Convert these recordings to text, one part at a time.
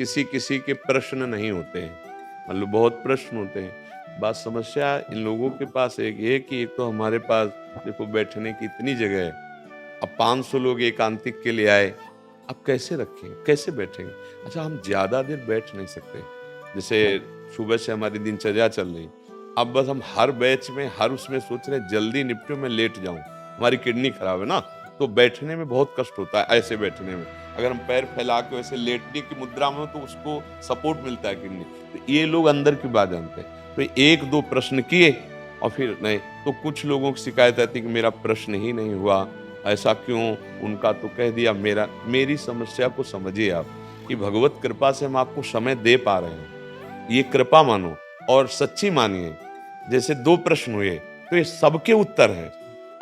किसी किसी के प्रश्न नहीं होते हैं, मतलब बहुत प्रश्न होते हैं। बात समस्या इन लोगों के पास एक ये है कि एक तो हमारे पास देखो बैठने की इतनी जगह है। अब 500 लोग एकांतिक के लिए आए, अब कैसे रखेंगे, कैसे बैठेंगे? अच्छा, हम ज़्यादा देर बैठ नहीं सकते। जैसे सुबह से हमारी दिनचर्या चल रही, अब बस हम हर बैच में हर उसमें सोच रहे हैं जल्दी निपटूँ, मैं लेट जाऊँ। हमारी किडनी खराब है ना, तो बैठने में बहुत कष्ट होता है ऐसे बैठने में। अगर हम पैर फैला के वैसे लेटने की मुद्रा में हो तो उसको सपोर्ट मिलता है किडनी। तो ये लोग अंदर की बात जानते हैं। तो 1-2 प्रश्न किए और फिर नहीं, तो कुछ लोगों की शिकायत आती है कि मेरा प्रश्न ही नहीं हुआ, ऐसा क्यों? उनका तो कह दिया। मेरी समस्या को समझिए आप कि भगवत कृपा से हम आपको समय दे पा रहे हैं। ये कृपा मानो और सच्ची मानिए। जैसे 2 प्रश्न हुए, तो ये सबके उत्तर हैं।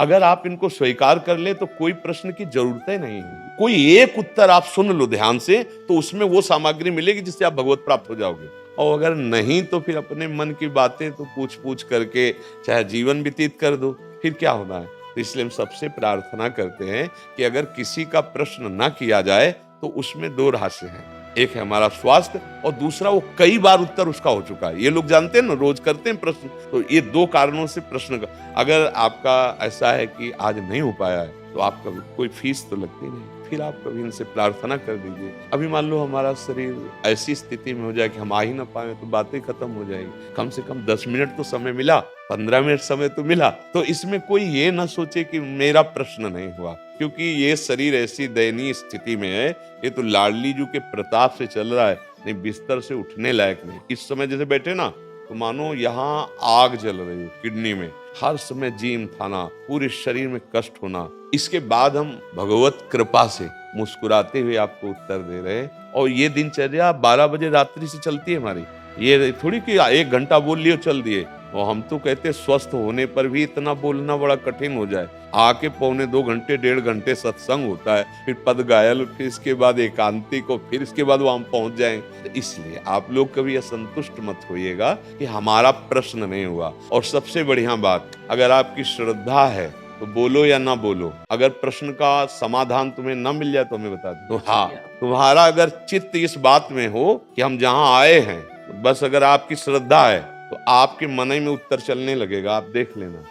अगर आप इनको स्वीकार कर लें तो कोई प्रश्न की ज़रूरत ही नहीं है। कोई एक उत्तर आप सुन लो ध्यान से, तो उसमें वो सामग्री मिलेगी जिससे आप भगवत प्राप्त हो जाओगे। और अगर नहीं तो फिर अपने मन की बातें तो पूछ-पूछ करके चाहे जीवन व्यतीत कर दो, फिर क्या होना है? तो इसलिए हम सबसे प्रार्थना करते हैं कि अगर किसी का प्रश्न ना किया जाए तो उसमें 2 रहस्य हैं। एक है हमारा स्वास्थ्य और दूसरा वो कई बार उत्तर उसका हो चुका है। ये लोग जानते हैं ना, रोज करते हैं प्रश्न। तो ये 2 कारणों से प्रश्न का अगर आपका ऐसा है कि आज नहीं हो पाया है, तो आपका कोई फीस तो लगती नहीं। फिर आप कभी इनसे प्रार्थना कर दीजिए। अभी मान लो हमारा शरीर ऐसी स्थिति में हो जाए कि हम आ ही ना पाए, तो बातें खत्म हो जाएगी। कम से कम 10 मिनट तो समय मिला, 15 मिनट समय तो मिला। तो इसमें कोई ये ना सोचे कि मेरा प्रश्न नहीं हुआ, क्योंकि ये शरीर ऐसी दयनीय स्थिति में है, ये तो लाडली जू के प्रताप से चल रहा है, नहीं बिस्तर से उठने लायक नहीं। इस समय जैसे बैठे ना, तो मानो यहाँ आग जल रही हो किडनी में, हर समय जीम थाना, पूरे शरीर में कष्ट होना। इसके बाद हम भगवत कृपा से मुस्कुराते हुए आपको उत्तर दे रहे हैं। और ये दिनचर्या 12 बजे रात्रि से चलती है हमारी। ये थोड़ी कि 1 घंटा बोल लिए चल दिए। और हम तो कहते हैं स्वस्थ होने पर भी इतना बोलना बड़ा कठिन हो जाए। आके पौने 2 घंटे 1.5 घंटे सत्संग होता है, फिर पद गायल, फिर इसके बाद एकांतिक और फिर इसके बाद वहां पहुंच जाएं। तो इसलिए आप लोग कभी असंतुष्ट मत होइएगा कि हमारा प्रश्न नहीं हुआ। और सबसे बढ़िया बात, अगर आपकी श्रद्धा है तो बोलो या ना बोलो, अगर प्रश्न का समाधान तुम्हें न मिल जाए तो हमें बता दो। तो हाँ, तुम्हारा अगर चित्त इस बात में हो कि हम जहाँ आए हैं, तो बस अगर आपकी श्रद्धा है तो आपके मन ही में उत्तर चलने लगेगा, आप देख लेना।